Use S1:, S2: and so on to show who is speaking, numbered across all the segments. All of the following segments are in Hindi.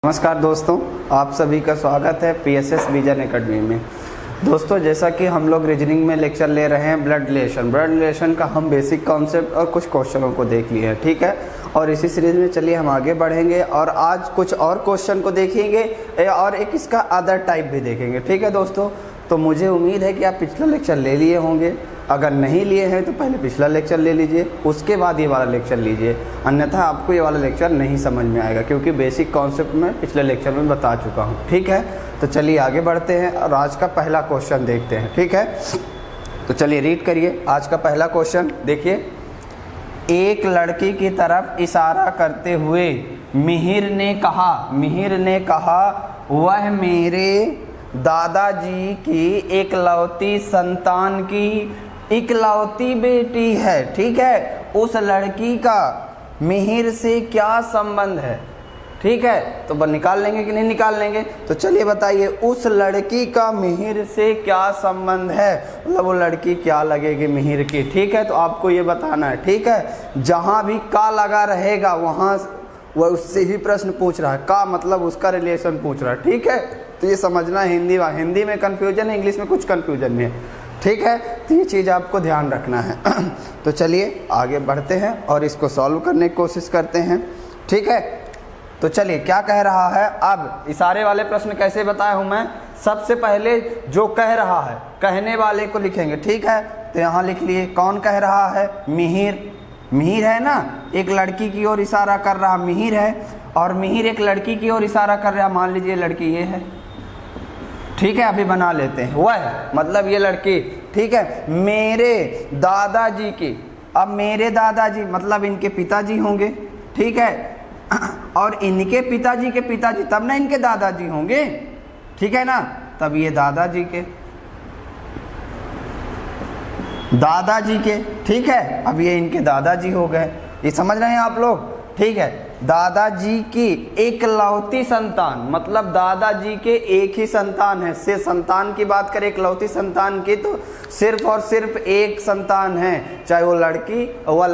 S1: नमस्कार दोस्तों, आप सभी का स्वागत है पीएसएस विजन एकेडमी में। दोस्तों, जैसा कि हम लोग रीजनिंग में लेक्चर ले रहे हैं ब्लड रिलेशन का हम बेसिक कॉन्सेप्ट और कुछ क्वेश्चनों को देख लिए हैं, ठीक है। और इसी सीरीज में चलिए हम आगे बढ़ेंगे और आज कुछ और क्वेश्चन को देखेंगे और एक इसका अदर टाइप भी देखेंगे, ठीक है दोस्तों। तो मुझे उम्मीद है कि आप पिछला लेक्चर ले लिए होंगे। अगर नहीं लिए हैं तो पहले पिछला लेक्चर ले लीजिए, उसके बाद ये वाला लेक्चर लीजिए, अन्यथा आपको ये वाला लेक्चर नहीं समझ में आएगा, क्योंकि बेसिक कॉन्सेप्ट मैं पिछले लेक्चर में बता चुका हूँ, ठीक है। तो चलिए आगे बढ़ते हैं और आज का पहला क्वेश्चन देखते हैं, ठीक है। तो चलिए रीड करिए आज का पहला क्वेश्चन। देखिए, एक लड़की की तरफ इशारा करते हुए मिहिर ने कहा वह मेरे दादाजी की इकलौती संतान की इकलौती बेटी है, ठीक है। उस लड़की का मिहिर से क्या संबंध है, ठीक है। तो निकाल लेंगे कि नहीं निकाल लेंगे? तो चलिए बताइए, उस लड़की का मिहिर से क्या संबंध है, मतलब वो लड़की क्या लगेगी मिहिर की, ठीक है। तो आपको ये बताना है, ठीक है। जहाँ भी का लगा रहेगा वहाँ वह उससे ही प्रश्न पूछ रहा है, का मतलब उसका रिलेशन पूछ रहा है, ठीक है। तो ये समझना है, हिंदी में कन्फ्यूजन है, इंग्लिश में कुछ कन्फ्यूजन नहीं है, ठीक है। तो ये चीज़ आपको ध्यान रखना है। तो चलिए आगे बढ़ते हैं और इसको सॉल्व करने की कोशिश करते हैं, ठीक है। तो चलिए क्या कह रहा है, अब इशारे वाले प्रश्न कैसे बताया हूँ मैं। सबसे पहले जो कह रहा है कहने वाले को लिखेंगे, ठीक है। तो यहाँ लिख लिए, कौन कह रहा है? मिहिर है ना, एक लड़की की ओर इशारा कर रहा मिहिर है, और मिहिर एक लड़की की ओर इशारा कर रहा, मान लीजिए लड़की ये है, ठीक है। अभी बना लेते हैं, वह मतलब ये लड़की, ठीक है। मेरे दादाजी की, अब मेरे दादाजी मतलब इनके पिताजी होंगे, ठीक है। और इनके पिताजी के पिताजी तब ना इनके दादाजी होंगे, ठीक है ना। तब ये दादाजी के, ठीक है। अब ये इनके दादाजी हो गए, ये समझ रहे हैं आप लोग, ठीक है। दादाजी की इकलौती संतान मतलब दादाजी के एक ही संतान है। से संतान की बात करें, इकलौती संतान की, तो सिर्फ और सिर्फ एक संतान है, चाहे वो लड़की व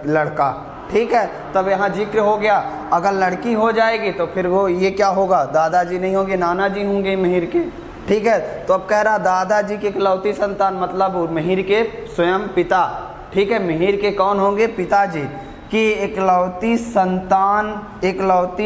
S1: लड़का, ठीक है। तब यहाँ जिक्र हो गया, अगर लड़की हो जाएगी तो फिर वो ये क्या होगा, दादाजी नहीं होंगे, नाना जी होंगे मिहिर के, ठीक है। तो अब कह रहा दादाजी की इकलौती संतान मतलब मिहिर के स्वयं पिता, ठीक है। मिहिर के कौन होंगे? पिताजी की इकलौती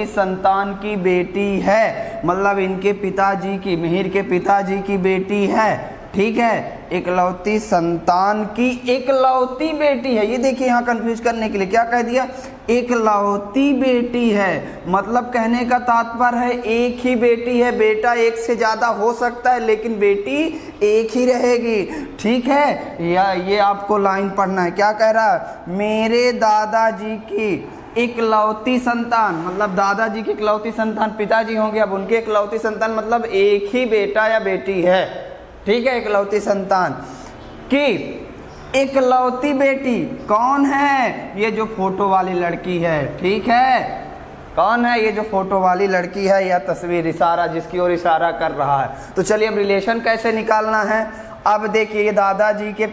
S1: संतान की बेटी है, मतलब इनके पिताजी की, मिहिर के पिताजी की बेटी है, ठीक है। इकलौती संतान की इकलौती बेटी है, ये देखिए यहाँ कंफ्यूज करने के लिए क्या कह दिया, इकलौती बेटी है। मतलब कहने का तात्पर्य है एक ही बेटी है, बेटा एक से ज्यादा हो सकता है लेकिन बेटी एक ही रहेगी, ठीक है। या ये आपको लाइन पढ़ना है, क्या कह रहा है, मेरे दादाजी की इकलौती संतान मतलब दादाजी की इकलौती संतान पिताजी होंगे, अब उनके इकलौती संतान मतलब एक ही बेटा या बेटी है, ठीक है। इकलौती संतान की इकलौती बेटी कौन है? ये जो फोटो वाली लड़की है, ठीक है। कौन है? ये जो फोटो वाली लड़की है, या तस्वीर, इशारा जिसकी ओर इशारा कर रहा है। तो चलिए अब रिलेशन कैसे निकालना है। अब देखिए, ये दादाजी के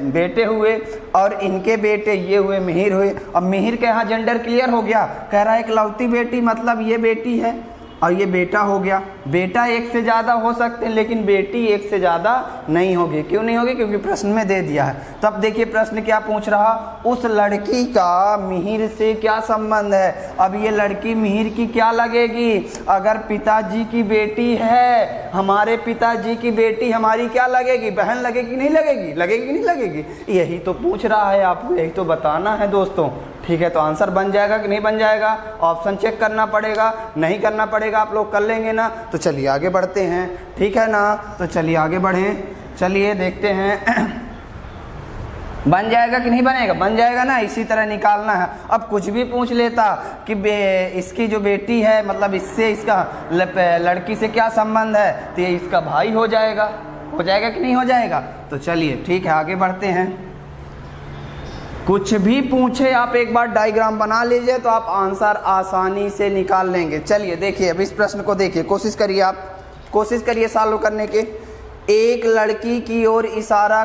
S1: बेटे हुए और इनके बेटे ये हुए मिहिर हुए। अब मिहिर के यहाँ जेंडर क्लियर हो गया, कह रहा है इकलौती बेटी मतलब ये बेटी है और ये बेटा हो गया। बेटा एक से ज़्यादा हो सकते हैं लेकिन बेटी एक से ज़्यादा नहीं होगी। क्यों नहीं होगी? क्योंकि प्रश्न में दे दिया है। तो अब देखिए प्रश्न क्या पूछ रहा, उस लड़की का मिहिर से क्या संबंध है। अब ये लड़की मिहिर की क्या लगेगी? अगर पिताजी की बेटी है, हमारे पिताजी की बेटी हमारी क्या लगेगी? बहन लगेगी नहीं लगेगी? लगेगी कि नहीं लगेगी? यही तो पूछ रहा है आपको, यही तो बताना है दोस्तों, ठीक है। तो आंसर बन जाएगा कि नहीं बन जाएगा? ऑप्शन चेक करना पड़ेगा, नहीं करना पड़ेगा, आप लोग कर लेंगे ना। तो चलिए आगे बढ़ते हैं, ठीक है ना। तो चलिए आगे बढ़ें, चलिए देखते हैं बन जाएगा कि नहीं बनेगा। बन जाएगा ना, इसी तरह निकालना है। अब कुछ भी पूछ लेता कि इसकी जो बेटी है मतलब इससे इसका लड़की से क्या संबंध है, तो ये इसका भाई हो जाएगा कि नहीं हो जाएगा। तो चलिए ठीक है आगे बढ़ते हैं। कुछ भी पूछे आप एक बार डायग्राम बना लीजिए तो आप आंसर आसानी से निकाल लेंगे। चलिए देखिए, अब इस प्रश्न को देखिए, कोशिश करिए, आप कोशिश करिए सॉल्व करने की। एक लड़की की ओर इशारा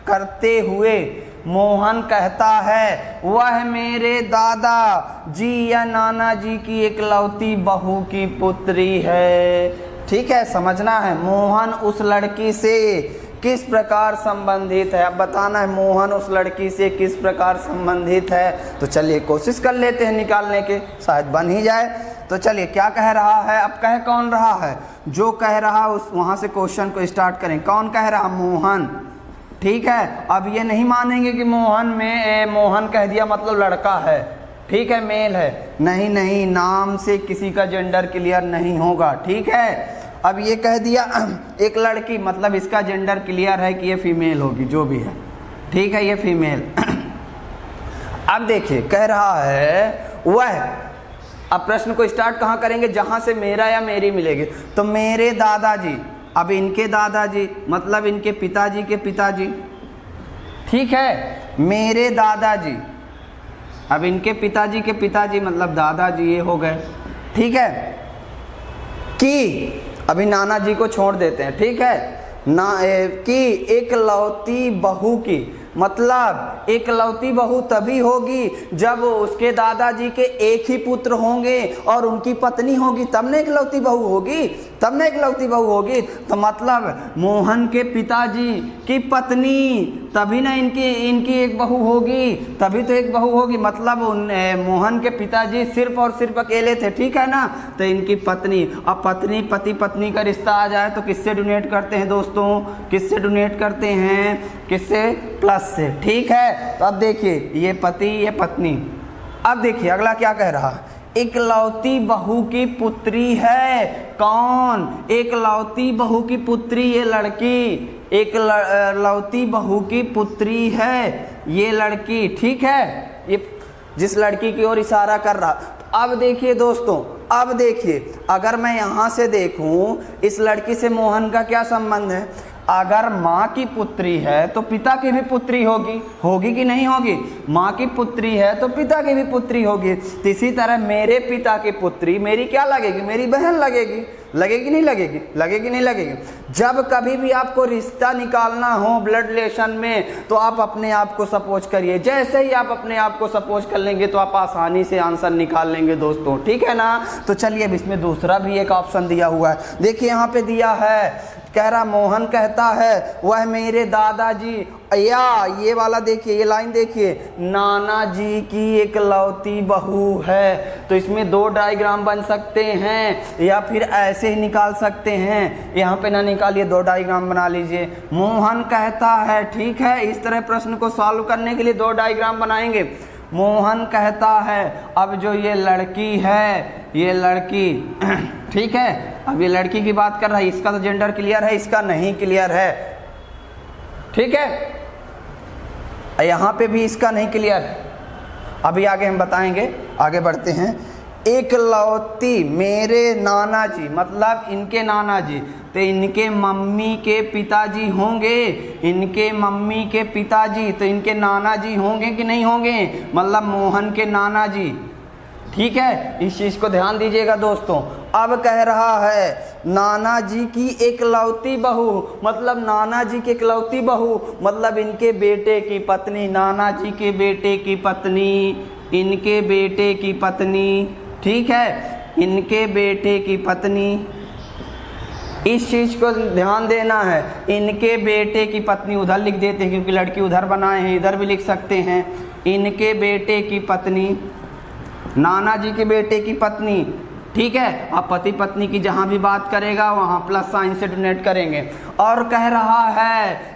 S1: करते हुए मोहन कहता है वह मेरे दादा जी या नाना जी की इकलौती बहू की पुत्री है। ठीक है, समझना है मोहन उस लड़की से किस प्रकार संबंधित है। अब बताना है मोहन उस लड़की से किस प्रकार संबंधित है। तो चलिए कोशिश कर लेते हैं निकालने के, शायद बन ही जाए। तो चलिए क्या कह रहा है, अब कह कौन रहा है, जो कह रहा उस वहाँ से क्वेश्चन को स्टार्ट करें। कौन कह रहा, मोहन। ठीक है, अब ये नहीं मानेंगे कि मोहन कह दिया मतलब लड़का है, ठीक है, मेल है। नहीं नहीं, नाम से किसी का जेंडर क्लियर नहीं होगा। ठीक है, अब ये कह दिया एक लड़की मतलब इसका जेंडर क्लियर है कि ये फीमेल होगी, जो भी है। ठीक है, ये फीमेल। अब देखिए कह रहा है वह, अब प्रश्न को स्टार्ट कहाँ करेंगे, जहाँ से मेरा या मेरी मिलेगी। तो मेरे दादाजी, अब इनके दादाजी मतलब इनके पिताजी के पिताजी। ठीक है, मेरे दादाजी, अब इनके पिताजी के पिताजी मतलब दादाजी, ये हो गए। ठीक है, कि अभी नाना जी को छोड़ देते हैं। ठीक है, कि एकलौती बहू की मतलब एकलौती बहू तभी होगी जब उसके दादाजी के एक ही पुत्र होंगे और उनकी पत्नी होगी, तब न एकलौती बहू होगी, तब न एकलौती बहू होगी। तो मतलब मोहन के पिताजी की पत्नी, तभी ना इनकी एक बहू होगी, तभी तो एक बहू होगी। मतलब मोहन के पिताजी सिर्फ और सिर्फ अकेले थे। ठीक है ना, तो इनकी पत्नी, अब पत्नी पति पत्नी का रिश्ता आ जाए तो किससे डोनेट करते हैं दोस्तों, किससे डोनेट करते हैं, किससे, प्लस से। ठीक है, तो अब देखिए ये पति ये पत्नी। अब देखिए अगला क्या कह रहा, एकलौती बहू की पुत्री है। कौन, एकलौती बहू की पुत्री, ये लड़की, एकलौती बहू की पुत्री है ये लड़की। ठीक है, ये जिस लड़की की ओर इशारा कर रहा। तो अब देखिए दोस्तों, अब देखिए अगर मैं यहाँ से देखूं इस लड़की से मोहन का क्या संबंध है। अगर माँ की पुत्री है तो पिता की भी पुत्री होगी, होगी कि नहीं होगी, माँ की पुत्री है तो पिता की भी पुत्री होगी। तो इसी तरह मेरे पिता की पुत्री मेरी क्या लगेगी, मेरी बहन लगेगी। लगेगी नहीं लगेगी, लगेगी नहीं लगेगी। जब कभी भी आपको रिश्ता निकालना हो ब्लड रिलेशन में तो आप अपने आप को सपोज करिए। जैसे ही आप अपने आप को सपोज कर लेंगे तो आप आसानी से आंसर निकाल लेंगे दोस्तों। ठीक है ना, तो चलिए अब इसमें दूसरा भी एक ऑप्शन दिया हुआ है। देखिए यहाँ पे दिया है, कह रहा मोहन कहता है वह मेरे दादाजी, या ये वाला देखिए, ये लाइन देखिए, नाना जी की एकलौती बहू है। तो इसमें दो डायग्राम बन सकते हैं या फिर ऐसे ही निकाल सकते हैं। यहाँ पे ना निकालिए, दो डायग्राम बना लीजिए। मोहन कहता है, ठीक है, इस तरह प्रश्न को सॉल्व करने के लिए दो डायग्राम बनाएंगे। मोहन कहता है, अब जो ये लड़की है, ये लड़की, ठीक है, अब ये लड़की की बात कर रहा है, इसका तो जेंडर क्लियर है, इसका नहीं क्लियर है। ठीक है, यहाँ पे भी इसका नहीं क्लियर है। अभी आगे हम बताएंगे, आगे बढ़ते हैं। एकलौती मेरे नाना जी मतलब इनके नाना जी, तो इनके मम्मी के पिताजी होंगे, इनके मम्मी के पिताजी, तो इनके नाना जी होंगे कि नहीं होंगे, मतलब मोहन के नाना जी। ठीक है, इस चीज को ध्यान दीजिएगा दोस्तों। अब कह रहा है नाना जी की एकलौती बहू मतलब नाना जी की एकलौती बहू मतलब इनके बेटे की पत्नी, नाना जी के बेटे की पत्नी, इनके बेटे की पत्नी। ठीक है, इनके बेटे की पत्नी, इस चीज को ध्यान देना है। इनके बेटे की पत्नी उधर लिख देते हैं क्योंकि लड़की उधर बनाए हैं, इधर भी लिख सकते हैं। इनके बेटे की पत्नी, नाना जी के बेटे की पत्नी। ठीक है, आप पति पत्नी की जहां भी बात करेगा वहां प्लस साइन से डोनेट करेंगे। और कह रहा है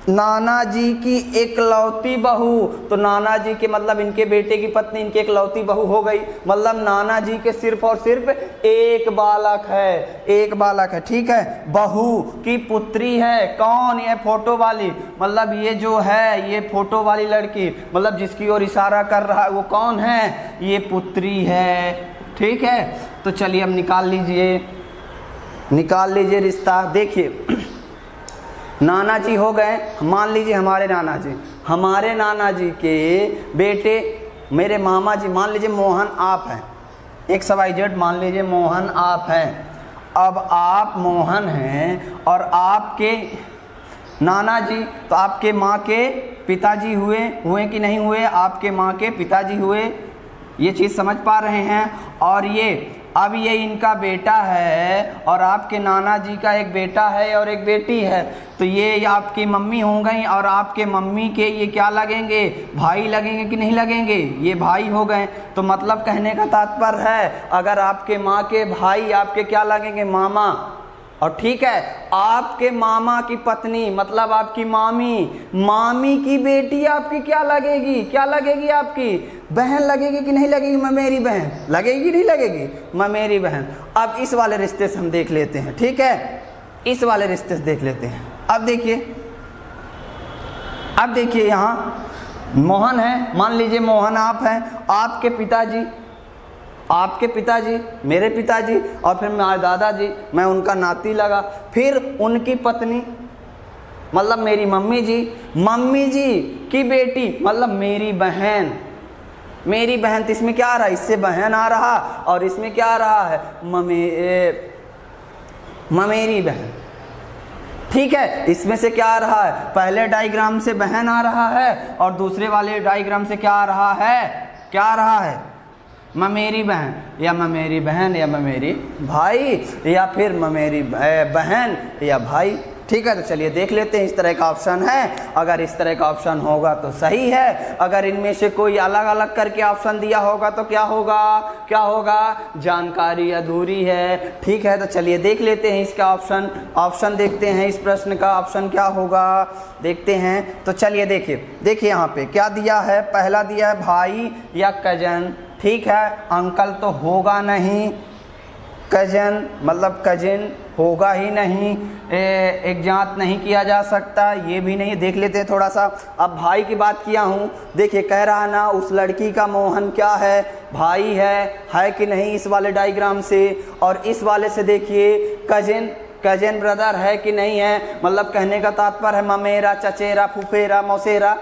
S1: नाना जी की एकलौती बहू, तो नाना जी के मतलब इनके बेटे की पत्नी इनकी एकलौती बहू हो गई। मतलब नाना जी के सिर्फ और सिर्फ एक बालक है, एक बालक है। ठीक है, बहू की पुत्री है। कौन, ये फोटो वाली, मतलब ये जो है ये फोटो वाली लड़की, मतलब जिसकी ओर इशारा कर रहा है वो कौन है, ये पुत्री है। ठीक है, तो चलिए अब निकाल लीजिए रिश्ता। देखिए नाना जी हो गए, मान लीजिए हमारे नाना जी के बेटे मेरे मामा जी, मान लीजिए मोहन आप हैं, XYZ मान लीजिए मोहन आप हैं। अब आप मोहन हैं और आपके नाना जी, तो आपके माँ के पिताजी हुए कि नहीं हुए, आपके माँ के पिताजी हुए, ये चीज़ समझ पा रहे हैं। और ये अब ये इनका बेटा है और आपके नाना जी का एक बेटा है और एक बेटी है, तो ये आपकी मम्मी हो गई और आपके मम्मी के ये क्या लगेंगे, भाई लगेंगे कि नहीं लगेंगे, ये भाई हो गए। तो मतलब कहने का तात्पर्य है अगर आपके माँ के भाई आपके क्या लगेंगे, मामा। और ठीक है, आपके मामा की पत्नी मतलब आपकी मामी की बेटी आपकी क्या लगेगी आपकी बहन लगेगी कि नहीं लगेगी, ममेरी बहन लगेगी नहीं लगेगी, ममेरी बहन। अब इस वाले रिश्ते से हम देख लेते हैं, ठीक है, इस वाले रिश्ते से देख लेते हैं। अब देखिए यहाँ मोहन है, मान लीजिए मोहन आप हैं, आपके पिताजी मेरे पिताजी और फिर मेरे दादाजी, मैं उनका नाती लगा, फिर उनकी पत्नी मतलब मेरी मम्मी जी की बेटी मतलब मेरी बहन। तो इसमें क्या आ रहा है, इससे बहन आ रहा और इसमें क्या आ रहा है, ममेरी बहन। ठीक है, इसमें से क्या आ रहा है, पहले डायग्राम से बहन आ रहा है और दूसरे वाले डायग्राम से क्या आ रहा है, ममेरी बहन या ममेरी भाई या फिर ममेरी बहन या भाई। ठीक है, तो चलिए देख लेते हैं। इस तरह का ऑप्शन है, अगर इस तरह का ऑप्शन होगा तो सही है, अगर इनमें से कोई अलग अलग करके ऑप्शन दिया होगा तो क्या होगा, जानकारी अधूरी है। ठीक है, तो चलिए देख लेते हैं इसका ऑप्शन देखते हैं, इस प्रश्न का ऑप्शन क्या होगा देखते हैं। तो चलिए देखिए यहाँ पे क्या दिया है, पहला दिया है भाई या कजन। ठीक है, अंकल तो होगा नहीं, कजन मतलब कजिन होगा ही नहीं, एक जांच नहीं किया जा सकता, ये भी नहीं। देख लेते हैं थोड़ा सा। अब भाई की बात किया हूँ, देखिए कह रहा ना उस लड़की का मोहन क्या है, भाई है कि नहीं इस वाले डायग्राम से, और इस वाले से देखिए कजिन ब्रदर है कि नहीं है, मतलब कहने का तात्पर्य है ममेरा, चचेरा, फुफेरा, मौसेरा।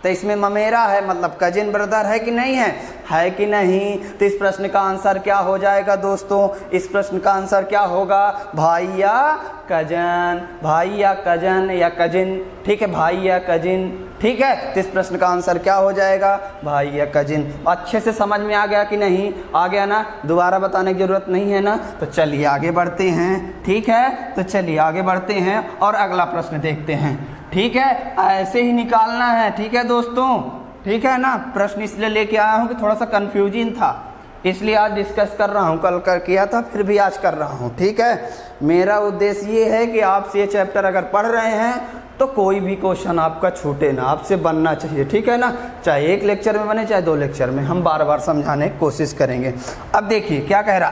S1: तो इसमें ममेरा है मतलब कजिन ब्रदर है कि नहीं है कि नहीं। तो इस प्रश्न का आंसर क्या हो जाएगा दोस्तों, इस प्रश्न का आंसर क्या होगा, भाई या कजन या कजिन। ठीक है, भाई या कजिन। ठीक है, तो इस प्रश्न का आंसर क्या हो जाएगा, भाई या कजिन। अच्छे से समझ में आ गया कि नहीं, आ गया ना, दोबारा बताने की जरूरत नहीं है ना। तो चलिए आगे बढ़ते हैं। ठीक है, तो चलिए आगे बढ़ते हैं और अगला प्रश्न देखते हैं। ठीक है, ऐसे ही निकालना है। ठीक है दोस्तों, ठीक है ना। प्रश्न इसलिए लेके आया हूँ कि थोड़ा सा कंफ्यूजन था, इसलिए आज डिस्कस कर रहा हूँ, कल कर किया था फिर भी आज कर रहा हूँ। ठीक है, मेरा उद्देश्य ये है कि आपसे ये चैप्टर अगर पढ़ रहे हैं तो कोई भी क्वेश्चन आपका छूटे ना, आपसे बनना चाहिए। ठीक है ना, चाहे एक लेक्चर में बने चाहे 2 लेक्चर में, हम बार बार समझाने की कोशिश करेंगे। अब देखिए क्या कह रहा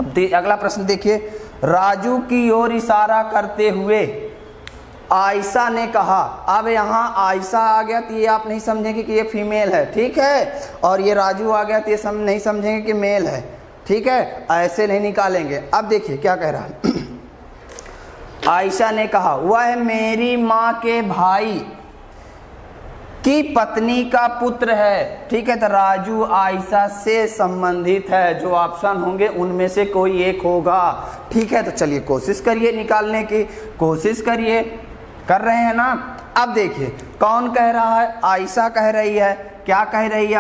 S1: अब अगला प्रश्न देखिए, राजू की ओर इशारा करते हुए आयशा ने कहा। अब यहाँ आयशा आ गया तो ये आप नहीं समझेंगे कि ये फीमेल है, ठीक है, और ये राजू आ गया तो ये नहीं समझेंगे कि मेल है। ठीक है, ऐसे नहीं निकालेंगे। अब देखिए क्या कह रहा है आयशा ने कहा वह मेरी माँ के भाई की पत्नी का पुत्र है। ठीक है, तो राजू आयशा से संबंधित है, जो ऑप्शन होंगे उनमें से कोई एक होगा। ठीक है, तो चलिए कोशिश करिए निकालने की, कोशिश करिए, कर रहे हैं ना। अब देखिए कौन कह रहा है, आयशा कह रही है। क्या कह रही है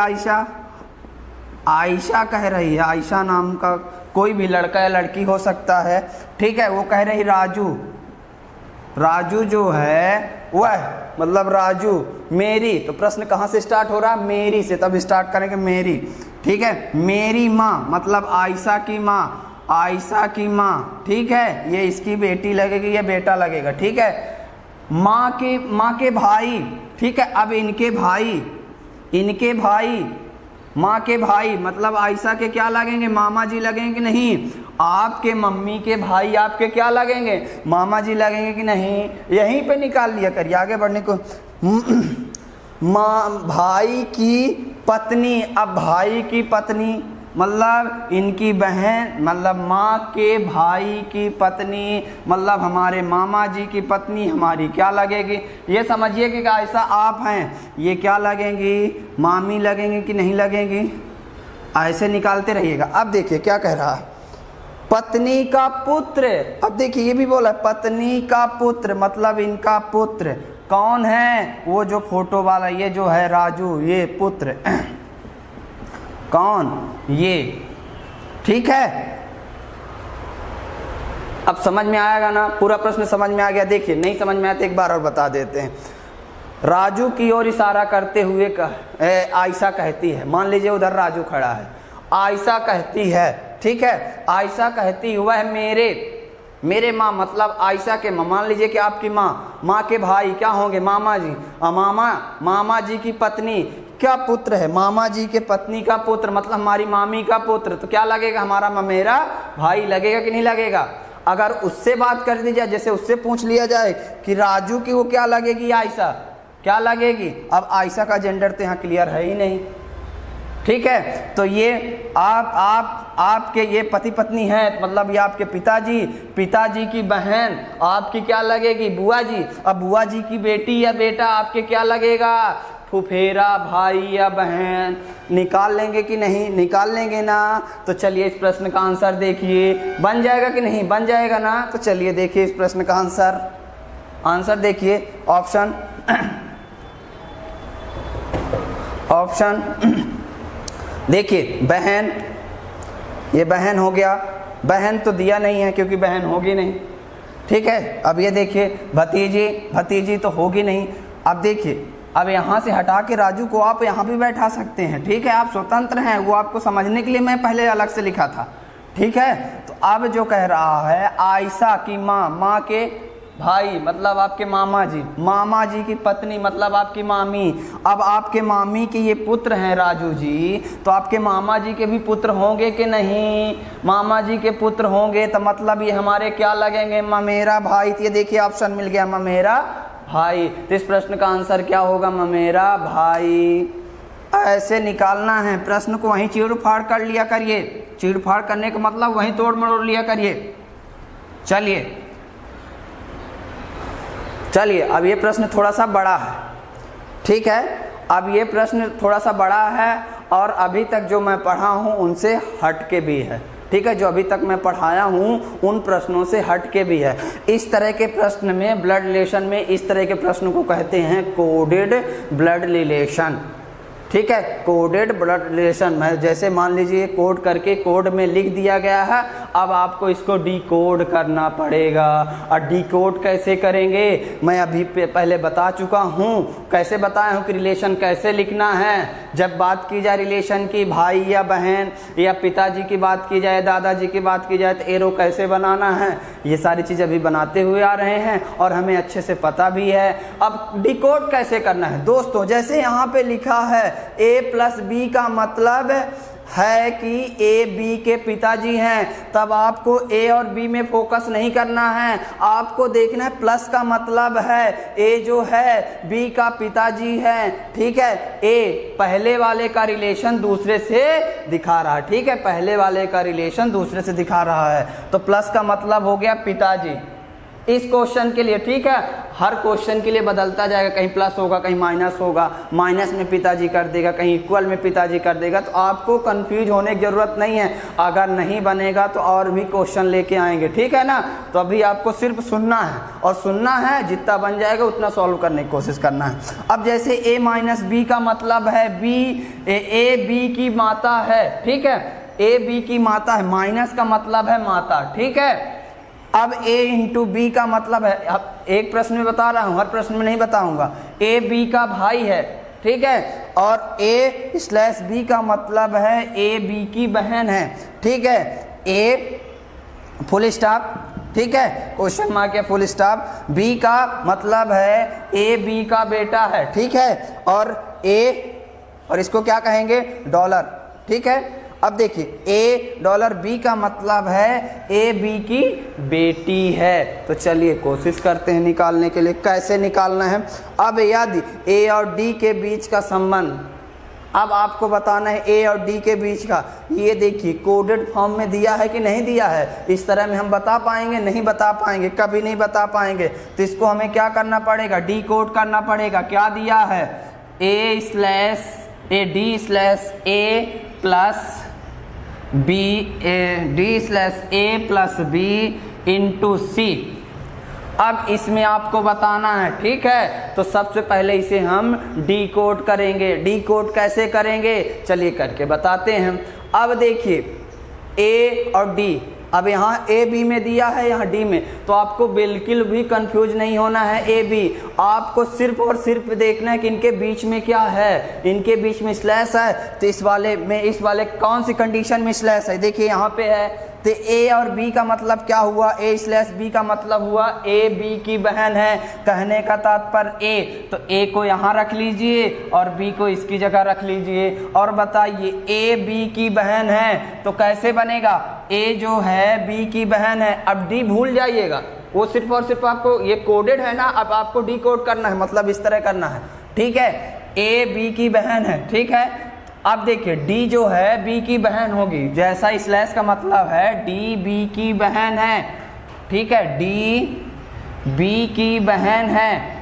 S1: आयशा कह रही है, आयशा नाम का कोई भी लड़का या लड़की हो सकता है। ठीक है, वो कह रही राजू जो है वह मतलब राजू मेरी, तो प्रश्न कहाँ से स्टार्ट हो रहा है, मेरी से, तब स्टार्ट करेंगे मेरी। ठीक है, मेरी माँ मतलब आयशा की माँ। ठीक है, ये इसकी बेटी लगेगी या बेटा लगेगा। ठीक है, माँ के भाई। ठीक है, अब इनके भाई माँ के भाई मतलब आयशा के क्या लगेंगे, मामा जी लगेंगे कि नहीं। आपके मम्मी के भाई आपके क्या लगेंगे, मामा जी लगेंगे कि नहीं। यहीं पे निकाल लिया करिए, आगे बढ़ने को। भाई की पत्नी, अब भाई की पत्नी मतलब इनकी बहन, मतलब माँ के भाई की पत्नी मतलब हमारे मामा जी की पत्नी हमारी क्या लगेगी। ये समझिए कि ऐसा आप हैं, ये क्या लगेंगी, मामी लगेंगी कि नहीं लगेंगी, ऐसे निकालते रहिएगा। अब देखिए क्या कह रहा है, पत्नी का पुत्र। अब देखिए ये भी बोला पत्नी का पुत्र, मतलब इनका पुत्र कौन है, वो जो फोटो वाला ये जो है राजू, ये पुत्र कौन, ये, ठीक है। अब समझ में आएगा ना, पूरा प्रश्न समझ में आ गया। देखिए नहीं समझ में आया तो एक बार और बता देते हैं। राजू की ओर इशारा करते हुए आयशा कहती है, मान लीजिए उधर राजू खड़ा है, आयशा कहती है, ठीक है, आयशा कहती वह मेरे माँ, मतलब आयशा के माँ, मान लीजिए कि आपकी माँ के भाई क्या होंगे, मामा जी, मामा जी की पत्नी क्या पुत्र है, मामा जी के पत्नी का पुत्र, मतलब हमारी मामी का पुत्र, तो क्या लगेगा, हमारा ममेरा भाई लगेगा कि नहीं लगेगा। अगर उससे बात कर दी जाए, जैसे उससे पूछ लिया जाए कि राजू की वो क्या लगेगी, आयशा क्या लगेगी। अब आयशा का जेंडर तो यहाँ क्लियर है ही नहीं, ठीक है। तो ये आपके ये पति पत्नी हैं, मतलब ये आपके पिताजी की बहन आपकी क्या लगेगी, बुआ जी। अब बुआ जी की बेटी या बेटा आपके क्या लगेगा, फुफेरा भाई या बहन। निकाल लेंगे कि नहीं, निकाल लेंगे ना। तो चलिए इस प्रश्न का आंसर देखिए, बन जाएगा कि नहीं, बन जाएगा ना। तो चलिए देखिए इस प्रश्न का आंसर देखिए, ऑप्शन देखिए बहन, ये बहन हो गया, बहन तो दिया नहीं है क्योंकि बहन होगी नहीं, ठीक है। अब ये देखिए भतीजी तो होगी नहीं। अब देखिए, अब यहाँ से हटा के राजू को आप यहाँ भी बैठा सकते हैं, ठीक है, आप स्वतंत्र हैं, वो आपको समझने के लिए मैं पहले अलग से लिखा था, ठीक है। तो अब जो कह रहा है आयशा की माँ के भाई, मतलब आपके मामा जी की पत्नी, मतलब आपकी मामी। अब आपके मामी के ये पुत्र हैं राजू जी, तो आपके मामा जी के भी पुत्र होंगे कि नहीं, मामा जी के पुत्र होंगे, तो मतलब ये हमारे क्या लगेंगे, ममेरा भाई। तो ये देखिए ऑप्शन मिल गया, ममेरा भाई। तो इस प्रश्न का आंसर क्या होगा, ममेरा भाई। ऐसे निकालना है, प्रश्न को वहीं चीड़ फाड़ कर लिया करिए, चीड़ फाड़ करने का मतलब वहीं तोड़ मरोड़ लिया करिए। चलिए अब ये प्रश्न थोड़ा सा बड़ा है, ठीक है। अब ये प्रश्न थोड़ा सा बड़ा है और अभी तक जो मैं पढ़ा हूँ उनसे हट के भी है, ठीक है। जो अभी तक मैं पढ़ाया हूँ उन प्रश्नों से हट के भी है। इस तरह के प्रश्न में, ब्लड रिलेशन में, इस तरह के प्रश्न को कहते हैं कोडेड ब्लड रिलेशन, ठीक है। कोडेड ब्लड रिलेशन में जैसे मान लीजिए कोड करके कोड में लिख दिया गया है, अब आपको इसको डिकोड करना पड़ेगा। और डिकोड कैसे करेंगे, मैं अभी पहले बता चुका हूँ, कैसे बताया हूँ कि रिलेशन कैसे लिखना है। जब बात की जाए रिलेशन की, भाई या बहन या पिताजी की बात की जाए, दादाजी की बात की जाए, तो एरो कैसे बनाना है, ये सारी चीज़ अभी बनाते हुए आ रहे हैं और हमें अच्छे से पता भी है। अब डिकोड कैसे करना है दोस्तों, जैसे यहाँ पे लिखा है A+B का मतलब है कि A B के पिताजी हैं, तब आपको A और B में फोकस नहीं करना है, आपको देखना है प्लस का मतलब है A जो है B का पिताजी है, ठीक है। A पहले वाले का रिलेशन दूसरे से दिखा रहा है, ठीक है, पहले वाले का रिलेशन दूसरे से दिखा रहा है, तो प्लस का मतलब हो गया पिताजी इस क्वेश्चन के लिए, ठीक है। हर क्वेश्चन के लिए बदलता जाएगा, कहीं प्लस होगा, कहीं माइनस होगा, माइनस में पिताजी कर देगा, कहीं इक्वल में पिताजी कर देगा, तो आपको कंफ्यूज होने की ज़रूरत नहीं है। अगर नहीं बनेगा तो और भी क्वेश्चन लेके आएंगे, ठीक है ना। तो अभी आपको सिर्फ सुनना है, और सुनना है, जितना बन जाएगा उतना सॉल्व करने की कोशिश करना है। अब जैसे A-B का मतलब है A B की माता है, ठीक है, A B की माता है, माइनस का मतलब है माता, ठीक है। अब A × B का मतलब है, अब एक प्रश्न में बता रहा हूँ, हर प्रश्न में नहीं बताऊंगा। A B का भाई है, ठीक है, और A/B का मतलब है A B की बहन है, ठीक है। A फुल स्टॉप, ठीक है, क्वेश्चन मार्क या फुल स्टॉप। B का मतलब है A B का बेटा है, ठीक है, और इसको क्या कहेंगे, डॉलर, ठीक है। अब देखिए $B का मतलब है A B की बेटी है। तो चलिए कोशिश करते हैं निकालने के लिए, कैसे निकालना है। अब यदि A और D के बीच का संबंध, अब आपको बताना है A और D के बीच का, ये देखिए कोडेड फॉर्म में दिया है कि नहीं दिया है। इस तरह में हम बता पाएंगे, नहीं बता पाएंगे, कभी नहीं बता पाएंगे। तो इसको हमें क्या करना पड़ेगा, डिकोड करना पड़ेगा। क्या दिया है, A/D/A+ D/A plus B into C। अब इसमें आपको बताना है, ठीक है। तो सबसे पहले इसे हम डिकोड करेंगे। डिकोड कैसे करेंगे चलिए करके बताते हैं। अब देखिए A और D, अब यहाँ ए बी में दिया है, यहाँ डी में, तो आपको बिल्कुल भी कंफ्यूज नहीं होना है। ए बी आपको सिर्फ और सिर्फ देखना है कि इनके बीच में क्या है, इनके बीच में स्लैश है। तो इस वाले कौन सी कंडीशन में स्लैश है, देखिए यहाँ पे है। तो ए और बी का मतलब क्या हुआ, A/B का मतलब हुआ ए बी की बहन है। कहने का तात्पर्य ए, तो ए को यहाँ रख लीजिए और बी को इसकी जगह रख लीजिए। और बताइए ए बी की बहन है तो कैसे बनेगा, ए जो है बी की बहन है। अब डी भूल जाइएगा, वो सिर्फ और सिर्फ आपको ये कोडेड है ना, अब आपको डी कोड करना है, मतलब इस तरह करना है, ठीक है। ए बी की बहन है, ठीक है। अब देखिए डी जो है बी की बहन होगी, जैसा स्लैश का मतलब है डी बी की बहन है, ठीक है। डी बी की बहन है।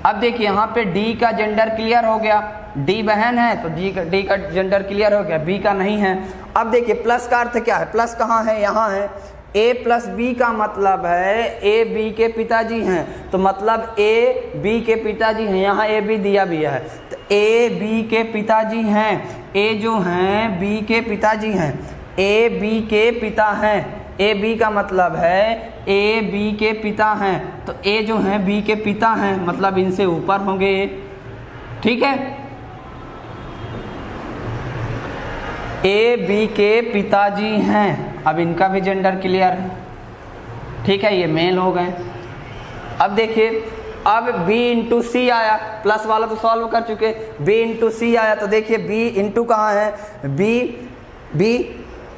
S1: अब देखिए यहाँ पे डी का जेंडर क्लियर हो गया, डी बहन है तो डी का जेंडर क्लियर हो गया, बी का नहीं है। अब देखिए प्लस का अर्थ क्या है, प्लस कहाँ है, यहाँ है। ए प्लस बी का मतलब है ए बी के पिताजी हैं, तो मतलब ए बी के पिताजी हैं, यहाँ ए बी दिया भी है, तो ए बी के पिताजी हैं। ए जो हैं बी के पिताजी हैं, ए बी के पिता हैं। ए बी का मतलब है ए बी के पिता हैं, तो ए जो हैं बी के पिता हैं, मतलब इनसे ऊपर होंगे, ठीक है। ए बी के पिताजी हैं, अब इनका भी जेंडर क्लियर है, ठीक है, ये मेल हो गए। अब देखिए अब B इंटू सी आया, प्लस वाला तो सॉल्व कर चुके, B इंटू सी आया, तो देखिए B इंटू कहाँ है, B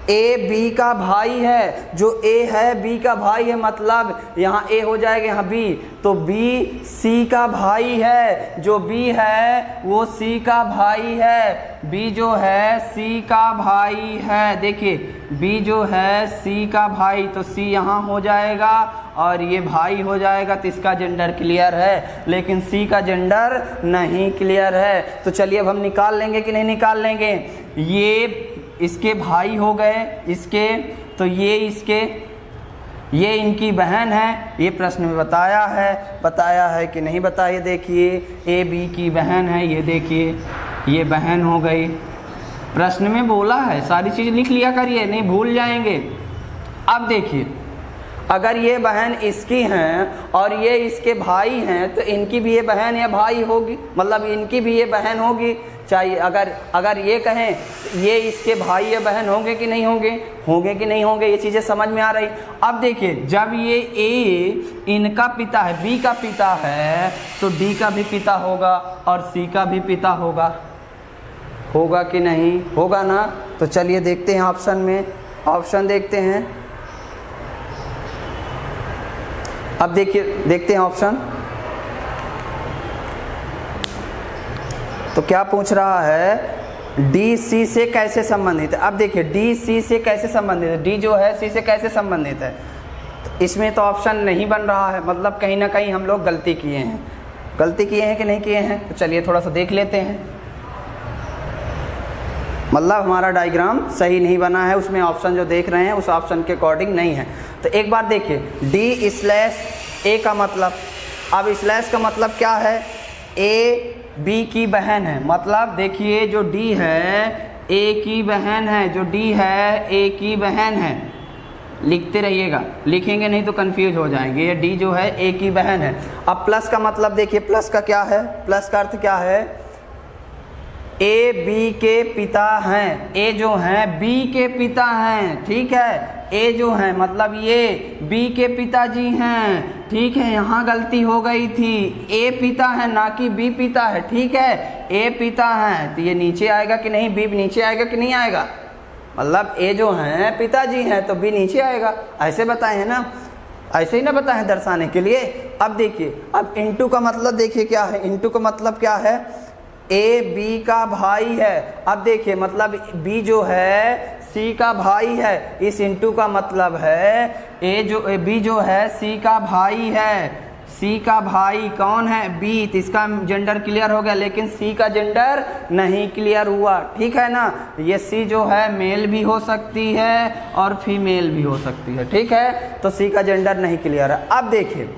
S1: ए बी का भाई है, जो ए है बी का भाई है, मतलब यहाँ ए हो जाएगा, यहाँ बी, तो बी सी का भाई है, जो बी है वो सी का भाई है। बी जो है सी का भाई है, देखिए बी जो है सी का भाई, तो सी यहाँ हो जाएगा और ये भाई हो जाएगा, तो इसका जेंडर क्लियर है, लेकिन सी का जेंडर नहीं क्लियर है। तो चलिए अब हम निकाल लेंगे कि नहीं निकाल लेंगे। ये इसके भाई हो गए इसके, तो ये इनकी बहन है, ये प्रश्न में बताया है कि नहीं बताइए। देखिए ए बी की बहन है, ये देखिए ये बहन हो गई, प्रश्न में बोला है, सारी चीज़ लिख लिया करिए, नहीं भूल जाएंगे। अब देखिए अगर ये बहन इसकी हैं और ये इसके भाई हैं, तो इनकी भी ये बहन या भाई होगी, मतलब इनकी भी ये बहन होगी। चाहिए अगर ये कहें ये इसके भाई या बहन होंगे कि नहीं होंगे कि नहीं होंगे, ये चीज़ें समझ में आ रही। अब देखिए जब ये ए इनका पिता है, बी का पिता है, तो डी का भी पिता होगा और सी का भी पिता होगा कि नहीं होगा ना। तो चलिए देखते हैं ऑप्शन में, ऑप्शन देखते हैं। अब देखते हैं ऑप्शन, तो क्या पूछ रहा है, डी सी से कैसे संबंधित है। अब देखिए डी सी से कैसे संबंधित है, डी जो है सी से कैसे संबंधित है, तो इसमें तो ऑप्शन नहीं बन रहा है, मतलब कहीं ना कहीं हम लोग गलती किए हैं कि नहीं किए हैं। तो चलिए थोड़ा सा देख लेते हैं, मतलब हमारा डायग्राम सही नहीं बना है, उसमें ऑप्शन जो देख रहे हैं उस ऑप्शन के अकॉर्डिंग नहीं है। तो एक बार देखिए डी/ए का मतलब, अब स्लैश का मतलब क्या है, ए बी की बहन है, मतलब देखिए जो डी है ए की बहन है, जो डी है ए की बहन है, लिखते रहिएगा, लिखेंगे नहीं तो कंफ्यूज हो जाएंगे। ये डी जो है ए की बहन है। अब प्लस का मतलब देखिए, प्लस का क्या है, प्लस का अर्थ क्या है, ए बी के पिता हैं, ए जो हैं बी के पिता हैं, ठीक है। ए जो है मतलब ये बी के पिताजी हैं, ठीक है, यहाँ गलती हो गई थी, ए पिता है ना कि बी पिता है, ठीक है, ए पिता है, तो ये नीचे आएगा कि नहीं, बी नीचे आएगा कि नहीं आएगा, मतलब ए जो हैं पिताजी हैं तो बी नीचे आएगा, ऐसे बताए हैं ना, ऐसे ही ना बताए हैं दर्शाने के लिए। अब देखिए अब इंटू का मतलब देखिए क्या है, इंटू का मतलब क्या है, ए बी का भाई है। अब देखिए मतलब बी जो है सी का भाई है, इस इंटू का मतलब है बी जो है सी का भाई है, सी का भाई कौन है, बी, तो इसका जेंडर क्लियर हो गया, लेकिन सी का जेंडर नहीं क्लियर हुआ, ठीक है ना। ये सी जो है मेल भी हो सकती है और फीमेल भी हो सकती है, ठीक है, तो सी का जेंडर नहीं क्लियर है। अब देखिए,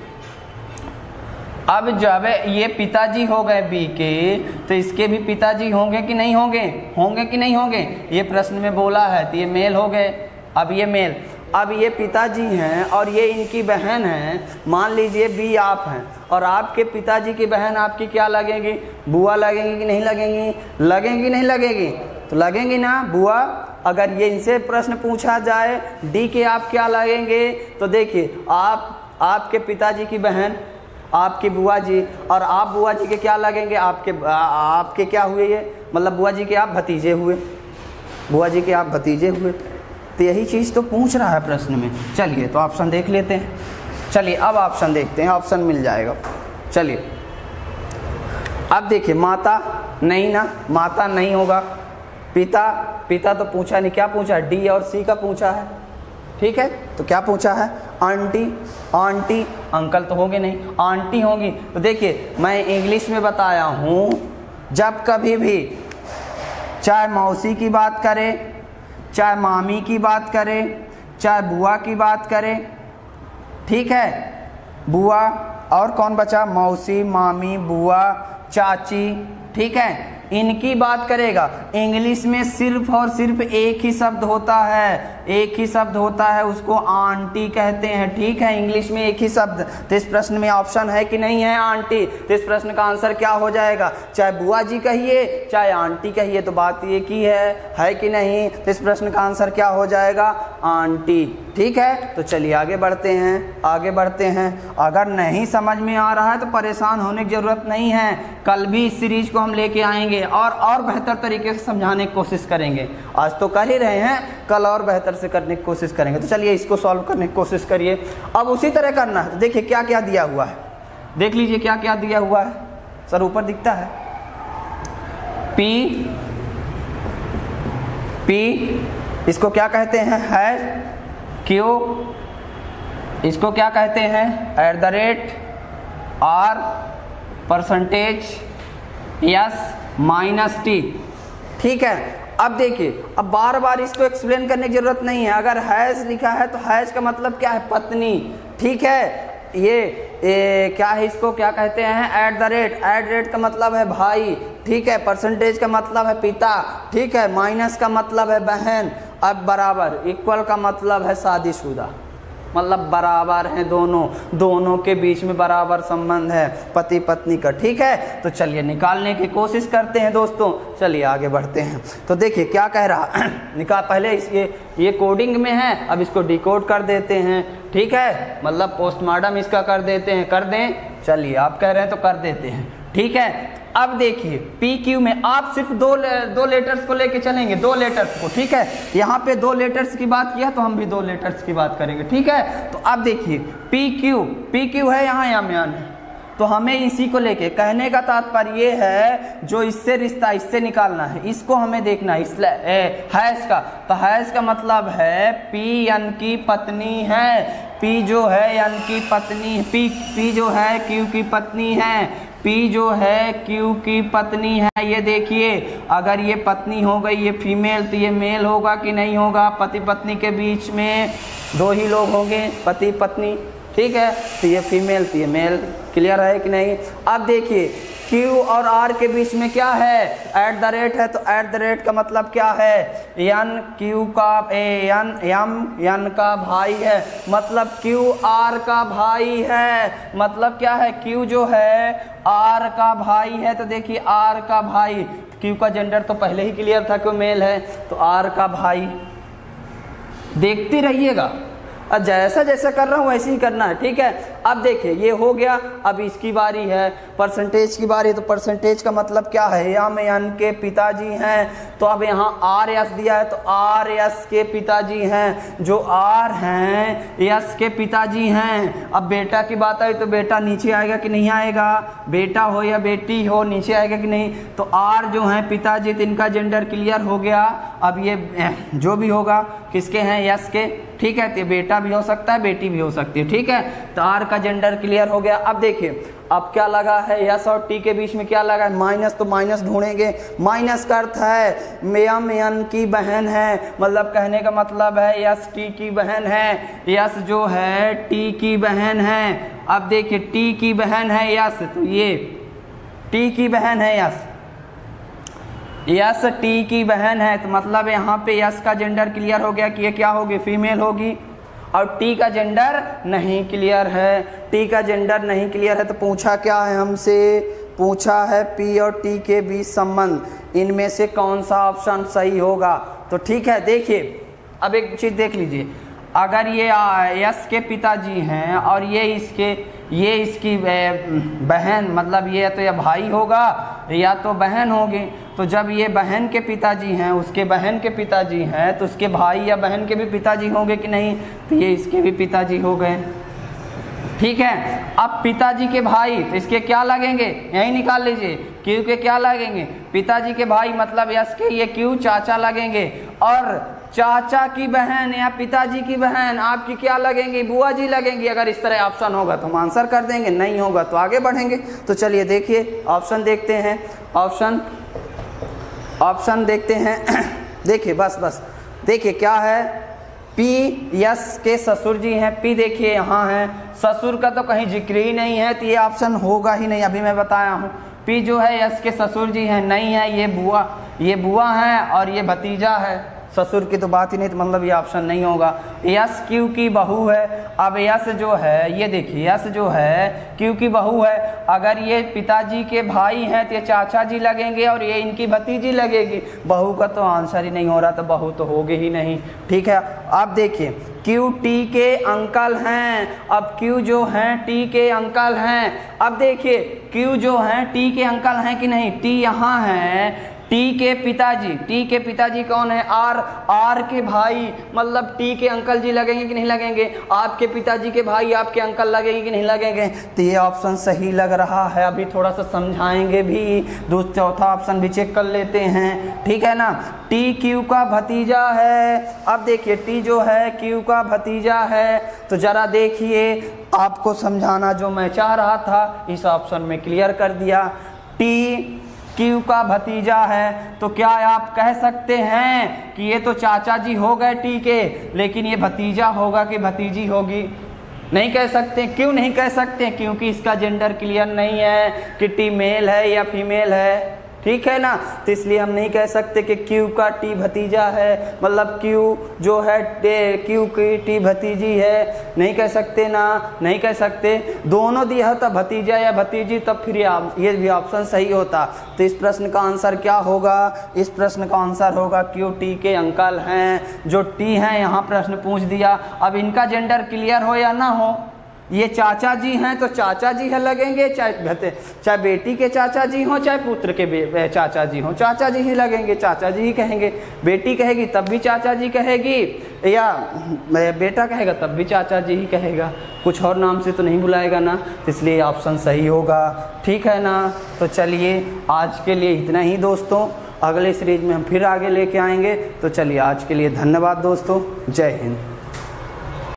S1: अब जब ये पिताजी हो गए बी के, तो इसके भी पिताजी होंगे कि नहीं होंगे, होंगे कि नहीं होंगे, ये प्रश्न में बोला है, तो ये मेल हो गए। अब ये मेल, अब ये पिताजी हैं और ये इनकी बहन है, मान लीजिए बी आप हैं और आपके पिताजी की बहन आपकी क्या लगेगी, बुआ लगेंगी कि नहीं लगेंगी, लगेंगी नहीं लगेगी, तो लगेंगी ना बुआ। अगर ये इनसे प्रश्न पूछा जाए डी के आप क्या लगेंगे, तो देखिए आपके पिताजी की बहन, आपकी बुआ जी, और आप बुआ जी के क्या लगेंगे, आपके क्या हुए, ये मतलब बुआ जी के आप भतीजे हुए, बुआ जी के आप भतीजे हुए। तो यही चीज़ तो पूछ रहा है प्रश्न में। चलिए तो ऑप्शन देख लेते हैं। चलिए अब ऑप्शन देखते हैं, ऑप्शन मिल जाएगा। चलिए अब देखिए, माता नहीं ना, माता नहीं होगा। पिता, पिता तो पूछा नहीं, क्या पूछा, डी और सी का पूछा है, ठीक है, तो क्या पूछा है, आंटी, आंटी, अंकल तो होंगे नहीं, आंटी होंगी। तो देखिए मैं इंग्लिश में बताया हूँ, जब कभी भी चाहे मौसी की बात करें, चाहे मामी की बात करें, चाहे बुआ की बात करें, ठीक है, बुआ और कौन बचा, मौसी, मामी, बुआ, चाची, ठीक है, इनकी बात करेगा। इंग्लिश में सिर्फ और सिर्फ एक ही शब्द होता है, एक ही शब्द होता है, उसको आंटी कहते हैं, ठीक है, इंग्लिश में एक ही शब्द। तो इस प्रश्न में ऑप्शन है कि नहीं है आंटी, तो इस प्रश्न का आंसर क्या हो जाएगा, चाहे बुआ जी कहिए चाहे आंटी कहिए, तो बात ये की है कि नहीं, तो इस प्रश्न का आंसर क्या हो जाएगा, आंटी, ठीक है। तो चलिए आगे बढ़ते हैं, आगे बढ़ते हैं। अगर नहीं समझ में आ रहा है तो परेशान होने की ज़रूरत नहीं है, कल भी इस सीरीज को हम लेके आएंगे और बेहतर तरीके से समझाने की कोशिश करेंगे। आज तो कर ही रहे हैं, कल और बेहतर से करने की कोशिश करेंगे। तो चलिए इसको सॉल्व करने की कोशिश करिए। अब उसी तरह करना है। तो देखिए क्या क्या दिया हुआ है, देख लीजिए क्या क्या दिया हुआ है। सर ऊपर दिखता है, पी, इसको क्या कहते हैं, है, क्यू, इसको क्या कहते हैं, @R, परसेंटेज, यस, -T, ठीक है। अब देखिए, अब बार बार इसको एक्सप्लेन करने की जरूरत नहीं है। अगर हैज लिखा है तो हैज का मतलब क्या है, पत्नी, ठीक है। ये क्या है, इसको क्या कहते हैं, @ का मतलब है भाई, ठीक है, परसेंटेज का मतलब है पिता, ठीक है, माइनस का मतलब है बहन, अब बराबर, इक्वल का मतलब है शादीशुदा, मतलब बराबर हैं दोनों के बीच में बराबर संबंध है पति पत्नी का, ठीक है। तो चलिए निकालने की कोशिश करते हैं दोस्तों, चलिए आगे बढ़ते हैं। तो देखिए क्या कह रहा निकाल, पहले ये कोडिंग में है, अब इसको डिकोड कर देते हैं, ठीक है, मतलब पोस्टमार्टम इसका कर देते हैं, कर दें, चलिए आप कह रहे हैं तो कर देते हैं, ठीक है। अब देखिए पी क्यू में आप सिर्फ दो लेटर्स को लेके चलेंगे, 2 लेटर्स को, ठीक है। यहाँ पे 2 लेटर्स की बात किया तो हम भी 2 लेटर्स की बात करेंगे, ठीक है। तो अब देखिए पी क्यू है यहाँ याम्यान है, तो हमें इसी को लेके, कहने का तात्पर्य ये है जो इससे रिश्ता इससे निकालना है, इसको हमें देखना है, हैश का, तो हैश का मतलब है पी यानी की पत्नी है, पी जो है यानी की पत्नी, पी जो है क्यू की पत्नी है, पी जो है क्यू की पत्नी है। ये देखिए अगर ये पत्नी हो गई, ये फीमेल, तो ये मेल होगा कि नहीं होगा, पति पत्नी के बीच में 2 ही लोग होंगे, पति पत्नी, ठीक है, तो ये फीमेल, तो ये मेल, क्लियर है कि नहीं। अब देखिए Q और R के बीच में क्या है, @ है, तो @ का मतलब क्या है, N Q का M का भाई है, मतलब Q R का भाई है, मतलब क्या है, Q जो है R का भाई है, तो देखिए R का भाई, Q का जेंडर तो पहले ही क्लियर था कि मेल है, तो R का भाई, देखते रहिएगा, और जैसा जैसा कर रहा हूँ वैसे ही करना है, ठीक है। अब देखिए ये हो गया, अब इसकी बारी है, परसेंटेज की बारी है, तो परसेंटेज का मतलब क्या है, यान के पिताजी हैं, तो अब यहाँ RS दिया है, तो RS के पिताजी हैं, जो R हैं S के पिताजी हैं। अब बेटा की बात आई तो बेटा नीचे आएगा कि नहीं आएगा, बेटा हो या बेटी हो नीचे आएगा कि नहीं, तो R जो हैं पिताजी, तो इनका जेंडर क्लियर हो गया। अब ये जो भी होगा किसके हैं, S के, ठीक है, तो बेटा भी हो सकता है बेटी भी हो सकती है, ठीक है। तो R का आपका जेंडर क्लियर हो गया। अब देखिए अब क्या लगा है, यस और टी के बीच में क्या लगा है, माइनस, तो माइनस ढूंढेंगे। माइनस का अर्थ है एम एन की बहन है, मतलब कहने का मतलब है यस टी की बहन है, यस जो है टी की बहन है। अब देखिए टी की बहन है यस, तो ये टी की बहन है यस टी की बहन है, तो मतलब यहाँ पे यस का जेंडर क्लियर हो गया कि ये क्या होगी, फीमेल होगी। और टी का जेंडर नहीं क्लियर है, टी का जेंडर नहीं क्लियर है, तो पूछा क्या है हमसे, पूछा है पी और टी के बीच संबंध, इनमें से कौन सा ऑप्शन सही होगा। तो ठीक है, देखिए अब एक चीज़ देख लीजिए, अगर ये यस के पिताजी हैं और ये इसकी बहन, मतलब ये तो या भाई होगा या तो बहन होगी, तो जब ये बहन के पिताजी हैं, उसके बहन के पिताजी हैं, तो उसके भाई या बहन के भी पिताजी होंगे कि नहीं, तो ये इसके भी पिताजी हो गए। ठीक है, अब पिताजी के भाई, तो इसके क्या लगेंगे, यही निकाल लीजिए, क्यू के क्या लगेंगे, पिताजी के भाई मतलब यस के ये क्यू चाचा लगेंगे, और चाचा की बहन या पिताजी की बहन आपकी क्या लगेंगी, बुआ जी लगेंगी। अगर इस तरह ऑप्शन होगा तो हम आंसर कर देंगे, नहीं होगा तो आगे बढ़ेंगे। तो चलिए देखिए ऑप्शन देखते हैं, ऑप्शन देखते हैं। देखिए बस देखिए क्या है, पी यस के ससुर जी हैं, पी देखिए यहाँ है, ससुर का तो कहीं जिक्र ही नहीं है, तो ये ऑप्शन होगा ही नहीं, अभी मैं बताया हूँ। पी जो है यस के ससुर जी हैं, नहीं है, ये बुआ है और ये भतीजा है, ससुर की तो बात ही नहीं, तो मतलब ये ऑप्शन नहीं होगा। यस क्यू की बहू है, अब यस जो है, ये देखिए यस जो है क्यू की बहू है, अगर ये पिताजी के भाई हैं तो ये चाचा जी लगेंगे और ये इनकी भतीजी लगेगी, बहू का तो आंसर ही नहीं हो रहा, तो बहू तो होगी ही नहीं। ठीक है, अब देखिए क्यू टी के अंकल हैं, अब क्यू जो हैं टी के अंकल हैं, अब देखिए क्यू जो हैं टी के अंकल हैं कि नहीं, टी यहाँ है, टी के पिताजी कौन है, आर के भाई, मतलब टी के अंकल जी लगेंगे कि नहीं लगेंगे, आपके पिताजी के भाई आपके अंकल लगेंगे कि नहीं लगेंगे, तो ये ऑप्शन सही लग रहा है। अभी थोड़ा सा समझाएंगे भी, चौथा ऑप्शन भी चेक कर लेते हैं, ठीक है ना। टी क्यू का भतीजा है, अब देखिए टी जो है क्यू का भतीजा है, तो जरा देखिए आपको समझाना जो मैं चाह रहा था इस ऑप्शन में क्लियर कर दिया। टी क्यू का भतीजा है, तो क्या आप कह सकते हैं कि ये तो चाचा जी हो गए टी के, लेकिन ये भतीजा होगा कि भतीजी होगी, नहीं कह सकते। क्यों नहीं कह सकते, क्योंकि इसका जेंडर क्लियर नहीं है कि टी मेल है या फीमेल है, ठीक है ना, तो इसलिए हम नहीं कह सकते कि क्यू का टी भतीजा है, मतलब क्यू जो है क्यू की टी भतीजी है, नहीं कह सकते ना, नहीं कह सकते। दोनों दिया था भतीजा या भतीजी, तब फिर ये भी ऑप्शन सही होता। तो इस प्रश्न का आंसर क्या होगा, इस प्रश्न का आंसर होगा क्यू टी के अंकल हैं, जो टी हैं यहाँ प्रश्न पूछ दिया। अब इनका जेंडर क्लियर हो या ना हो, ये चाचा जी हैं तो चाचा जी है लगेंगे, चाहे बेटी के चाचा जी हों चाहे पुत्र के चाचा जी हों, चाचा जी ही लगेंगे, चाचा जी ही कहेंगे। बेटी कहेगी तब भी चाचा जी कहेगी, या बेटा कहेगा तब भी चाचा जी ही कहेगा, कुछ और नाम से तो नहीं बुलाएगा ना, तो इसलिए ऑप्शन सही होगा, ठीक है ना। तो चलिए आज के लिए इतना ही दोस्तों, अगले सीरीज में हम फिर आगे लेके आएंगे। तो चलिए आज के लिए धन्यवाद दोस्तों, जय हिंद।